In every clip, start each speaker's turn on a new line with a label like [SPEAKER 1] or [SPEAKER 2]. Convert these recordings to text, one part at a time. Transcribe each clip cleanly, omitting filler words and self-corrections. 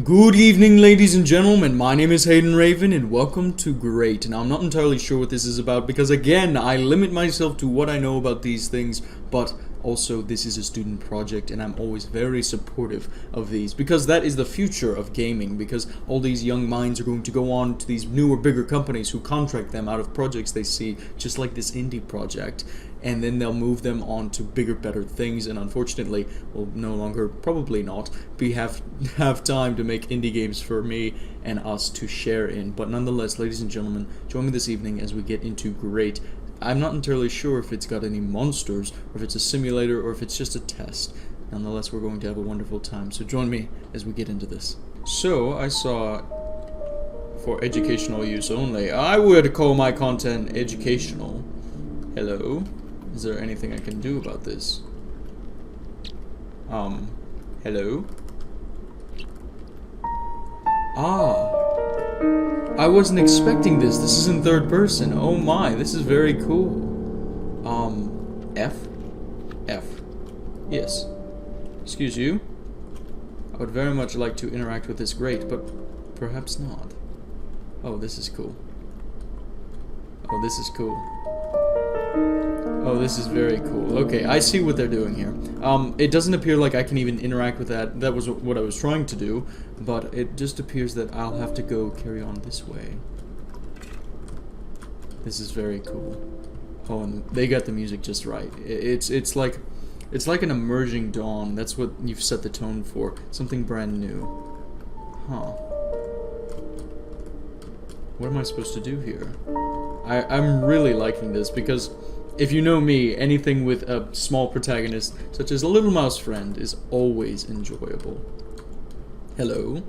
[SPEAKER 1] Good evening, ladies and gentlemen. My name is Hayden Raven, and welcome to Grate. Now, I'm not entirely sure what this is about because, again, I limit myself to what I know about these things, but also this is a student project, and I'm always very supportive of these because that is the future of gaming, because all these young minds are going to go on to these newer, bigger companies who contract them out of projects they see, just like this indie project, and then they'll move them on to bigger, better things, and unfortunately will no longer, probably not, have time to make indie games for me and us to share in. But nonetheless, ladies and gentlemen, join me this evening as we get into Grate. I'm not entirely sure if it's got any monsters, or if it's a simulator, or if it's just a test. Nonetheless, we're going to have a wonderful time, so join me as we get into this. So, I saw, for educational use only, I would call my content educational. Hello? Is there anything I can do about this? Hello? I wasn't expecting this. This is in third person. Oh my, this is very cool. F? F. Yes. Excuse you? I would very much like to interact with this grate, but perhaps not. Oh, this is cool. Oh, this is cool. Oh, this is very cool. Okay, I see what they're doing here. It doesn't appear like I can even interact with that. That was what I was trying to do, but it just appears that I'll have to go carry on this way. This is very cool. Oh, and they got the music just right. It's like an emerging dawn. That's what you've set the tone for. Something brand new. Huh. What am I supposed to do here? I'm really liking this because if you know me, anything with a small protagonist, such as a little mouse friend, is always enjoyable. Hello?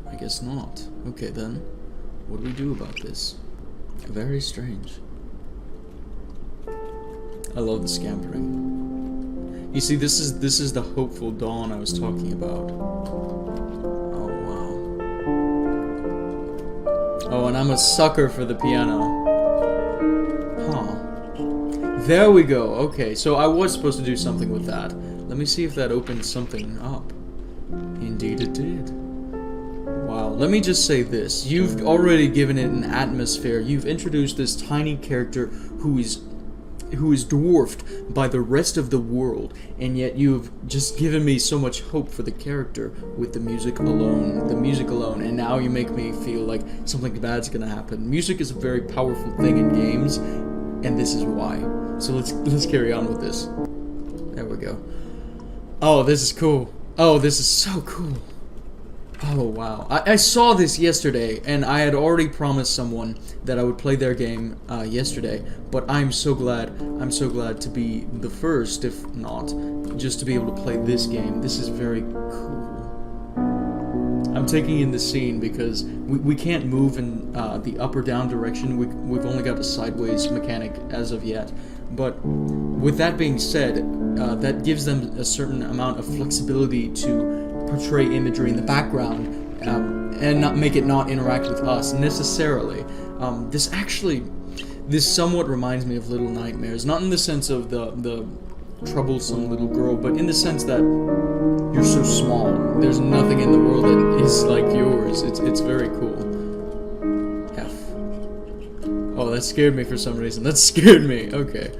[SPEAKER 1] I guess not. Okay then. What do we do about this? Very strange. I love the scampering. You see, this is the hopeful dawn I was talking about. Oh wow. Oh, and I'm a sucker for the piano. There we go. Okay, so I was supposed to do something with that. Let me see if that opens something up. Indeed it did. Wow, let me just say this. You've already given it an atmosphere. You've introduced this tiny character who is dwarfed by the rest of the world, and yet you've just given me so much hope for the character with the music alone. And now you make me feel like something bad's gonna happen. Music is a very powerful thing in games, and this is why. So let's carry on with this. There we go. Oh, this is cool. Oh, this is so cool. Oh, wow. I saw this yesterday, and I had already promised someone that I would play their game yesterday, but I'm so glad to be the first, if not, just to be able to play this game. This is very cool. I'm taking in the scene because we can't move in the up or down direction. We've only got a sideways mechanic as of yet. But with that being said, that gives them a certain amount of flexibility to portray imagery in the background and not make it not interact with us necessarily. This somewhat reminds me of Little Nightmares, not in the sense of the troublesome little girl, but in the sense that you're so small. There's nothing in the world that is like yours. It's very cool. F. Oh, that scared me for some reason. That scared me. Okay.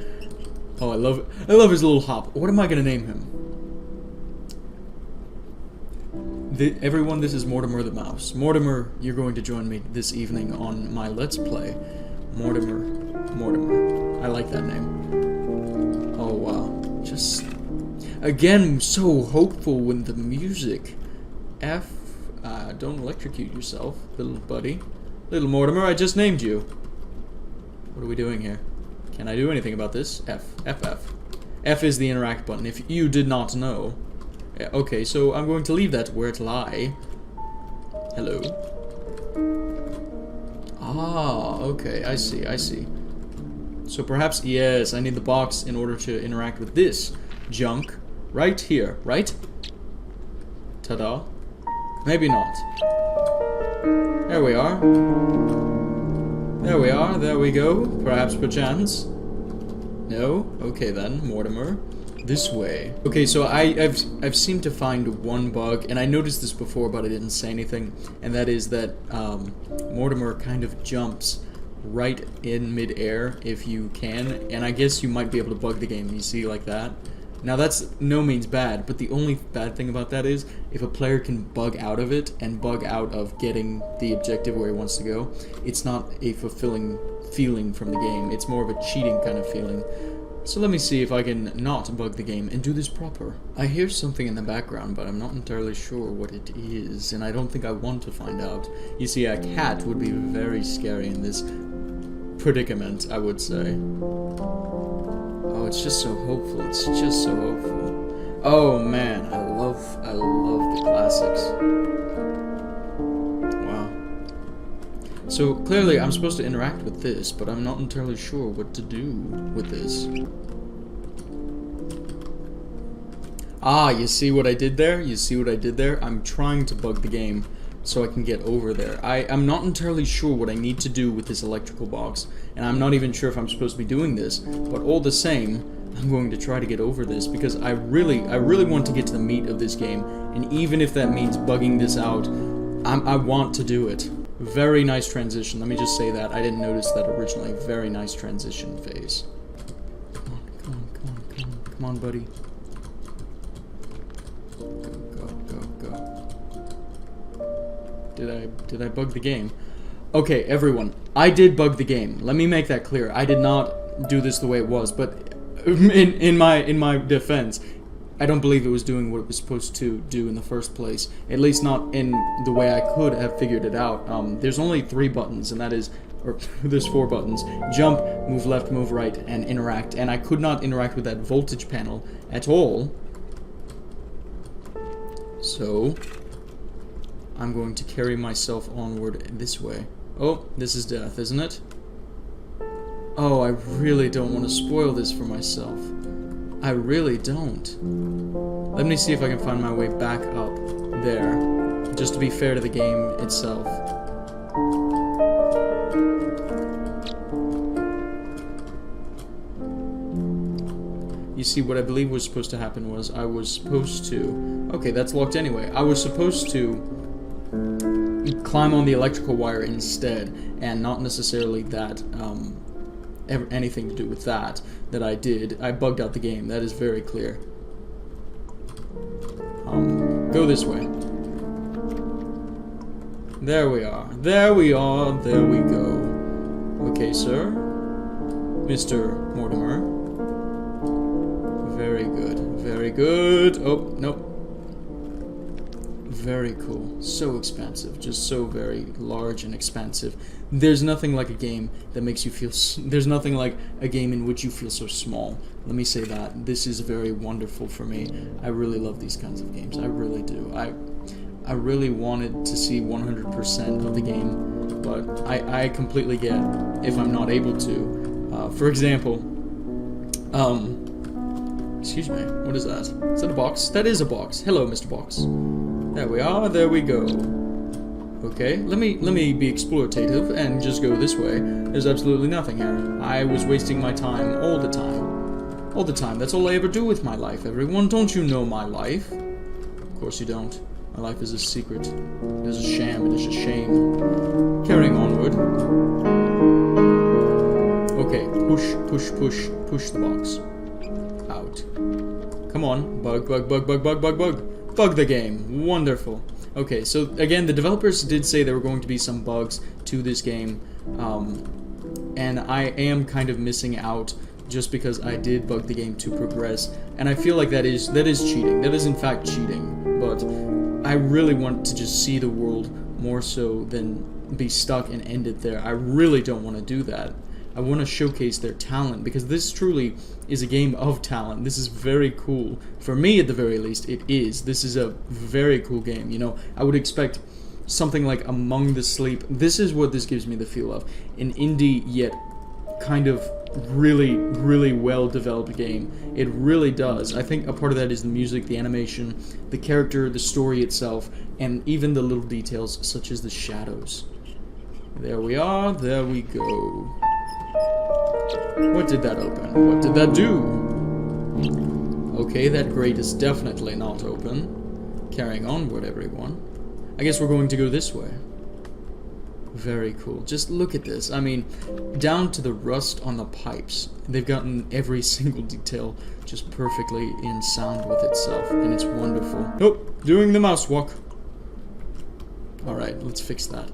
[SPEAKER 1] Oh, I love his little hop. What am I gonna name him? Everyone, this is Mortimer the Mouse. Mortimer, you're going to join me this evening on my Let's Play. Mortimer. I like that name. Oh, wow. Just, again, so hopeful with the music. F, don't electrocute yourself, little buddy. Little Mortimer, I just named you. What are we doing here? Can I do anything about this? F. F is the interact button, if you did not know. Okay, so I'm going to leave that where it lie. Hello. Ah, okay, I see. So perhaps, yes, I need the box in order to interact with this junk right here, right? Ta-da. Maybe not. There we are. There we go. Perhaps perchance. No? Okay then, Mortimer. this way. Okay, so I've seemed to find one bug, and I noticed this before, but I didn't say anything, and that is that Mortimer kind of jumps right in mid-air if you can, and I guess you might be able to bug the game, you see, like that. Now that's no means bad, but the only bad thing about that is if a player can bug out of it and bug out of getting the objective where he wants to go, it's not a fulfilling feeling from the game. It's more of a cheating kind of feeling. So let me see if I can not bug the game and do this proper. I hear something in the background, but I'm not entirely sure what it is, and I don't think I want to find out. You see, a cat would be very scary in this predicament, I would say. Oh, it's just so hopeful. It's just so hopeful. Oh man, I love the classics. Wow. So clearly I'm supposed to interact with this, but I'm not entirely sure what to do with this. Ah, you see what I did there? You see what I did there? I'm trying to bug the game so I can get over there. I'm not entirely sure what I need to do with this electrical box, and I'm not even sure if I'm supposed to be doing this, but all the same, I'm going to try to get over this, because I really want to get to the meat of this game, and even if that means bugging this out, I want to do it. Very nice transition, let me just say that. I didn't notice that originally. Very nice transition phase. Come on, buddy. Did I bug the game? Okay, everyone, I did bug the game. Let me make that clear. I did not do this the way it was, but in my defense, I don't believe it was doing what it was supposed to do in the first place. At least not in the way I could have figured it out. There's only 3 buttons, and that is, or there's 4 buttons. Jump, move left, move right, and interact. And I could not interact with that voltage panel at all. So I'm going to carry myself onward this way. Oh, this is death, isn't it? Oh, I really don't want to spoil this for myself. I really don't. Let me see if I can find my way back up there, just to be fair to the game itself. You see, what I believe was supposed to happen was I was supposed to... Okay, that's locked anyway. I was supposed to climb on the electrical wire instead, and not necessarily that, anything to do with that I did. I bugged out the game, that is very clear. Go this way. There we are. There we are. There we go. Okay, sir. Mr. Mortimer. Very good. Very good. Oh, nope. Very cool. So expansive. Just so very large and expansive. There's nothing like a game that makes you feel... There's nothing like a game in which you feel so small. Let me say that. This is very wonderful for me. I really love these kinds of games. I really do. I really wanted to see 100% of the game, but I completely get if I'm not able to. For example, excuse me, what is that? Is that a box? That is a box. Hello, Mr. Box. There we are, there we go. Okay, let me be exploitative and just go this way. There's absolutely nothing here. I was wasting my time all the time. All the time. That's all I ever do with my life, everyone. Don't you know my life? Of course you don't. My life is a secret. It is a sham. It is a shame. Carrying onward. Okay, push the box. Out. Come on, bug. Bug the game. Wonderful. Okay, so again, the developers did say there were going to be some bugs to this game, and I am kind of missing out just because I did bug the game to progress, and I feel like that is cheating. That is in fact cheating, but I really want to just see the world more so than be stuck and end it there. I really don't want to do that. I want to showcase their talent, because this truly is a game of talent. This is very cool. For me, at the very least, it is. This is a very cool game. You know, I would expect something like Among the Sleep. This is what this gives me the feel of. An indie, yet kind of really well developed game. It really does. I think a part of that is the music, the animation, the character, the story itself, and even the little details such as the shadows. There we are. There we go. What did that open? What did that do? Okay, that grate is definitely not open. Carrying onward, everyone. I guess we're going to go this way. Very cool. Just look at this. I mean, down to the rust on the pipes. They've gotten every single detail just perfectly in sound with itself, and it's wonderful. Oh, doing the mouse walk. Alright, let's fix that.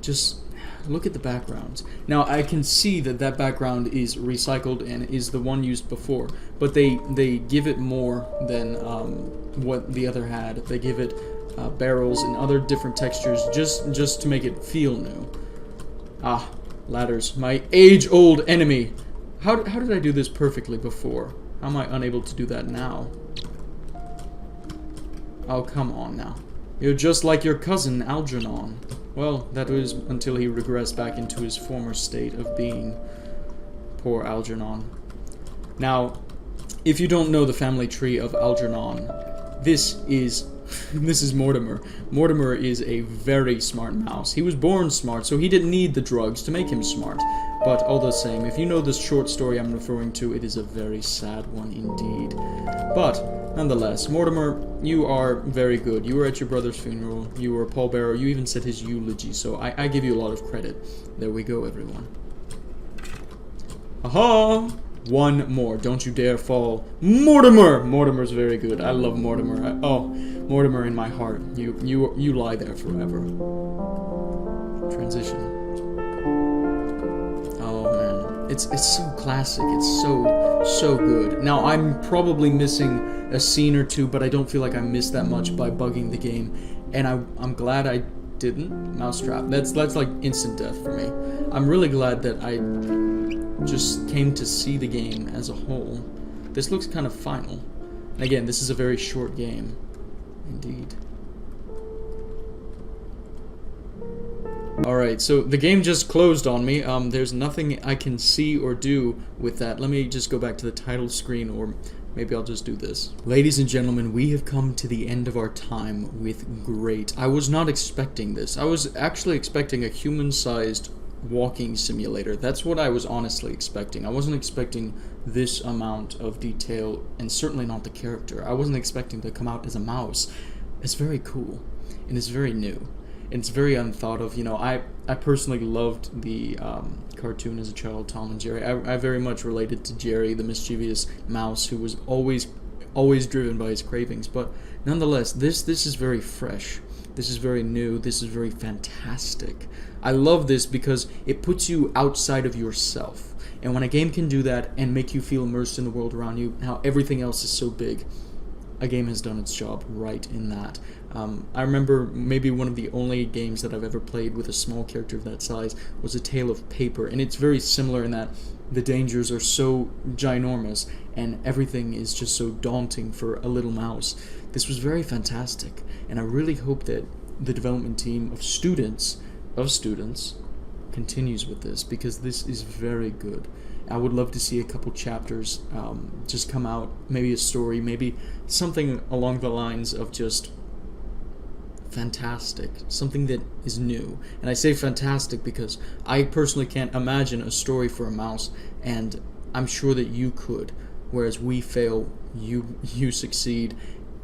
[SPEAKER 1] Just look at the backgrounds. Now, I can see that that background is recycled and is the one used before, but they give it more than what the other had. They give it barrels and other different textures just to make it feel new. Ah, ladders, my age-old enemy. How did I do this perfectly before? How am I unable to do that now? Oh, come on now. You're just like your cousin, Algernon. Well, that was until he regressed back into his former state of being. Poor Algernon. Now, if you don't know the family tree of Algernon, this is Mortimer. Mortimer is a very smart mouse. He was born smart, so he didn't need the drugs to make him smart. But all the same, if you know this short story I'm referring to, it is a very sad one indeed. But, nonetheless, Mortimer, you are very good. You were at your brother's funeral, you were a pallbearer, you even said his eulogy, so I give you a lot of credit. There we go, everyone. Aha! One more. Don't you dare fall. Mortimer! Mortimer's very good. I love Mortimer. Mortimer in my heart. You lie there forever. Transition. Oh man, it's so classic. It's so good. Now I'm probably missing a scene or two, but I don't feel like I missed that much by bugging the game, and I'm glad I didn't. Mousetrap. That's like instant death for me. I'm really glad that I just came to see the game as a whole. This looks kind of final. And again, this is a very short game. Indeed. Alright, so the game just closed on me. There's nothing I can see or do with that. Let me just go back to the title screen, or maybe I'll just do this. Ladies and gentlemen, we have come to the end of our time with Grate. I was not expecting this. I was actually expecting a human-sized walking simulator. That's what I was honestly expecting. I wasn't expecting this amount of detail, and certainly not the character. I wasn't expecting to come out as a mouse. It's very cool, and it's very new, and it's very unthought of. You know, I personally loved the cartoon as a child, Tom and Jerry. I very much related to Jerry, the mischievous mouse who was always driven by his cravings. But nonetheless, this is very fresh. This is very new. This is very fantastic. I love this because it puts you outside of yourself. And when a game can do that and make you feel immersed in the world around you, how everything else is so big, a game has done its job right in that. I remember maybe one of the only games that I've ever played with a small character of that size was A Tale of Paper, and it's very similar in that the dangers are so ginormous and everything is just so daunting for a little mouse. This was very fantastic, and I really hope that the development team of students continues with this, because this is very good. I would love to see a couple chapters just come out, maybe a story, maybe something along the lines of just fantastic, something that is new. And I say fantastic because I personally can't imagine a story for a mouse, and I'm sure that you could. Whereas we fail, you succeed,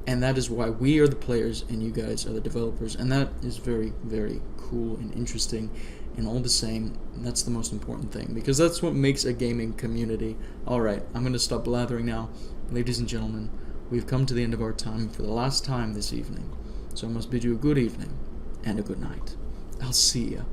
[SPEAKER 1] and that is why we are the players and you guys are the developers, and that is very, very cool and interesting. And all the same, that's the most important thing, because that's what makes a gaming community. Alright, I'm going to stop blathering now. Ladies and gentlemen, we've come to the end of our time for the last time this evening. So I must bid you a good evening and a good night. I'll see ya.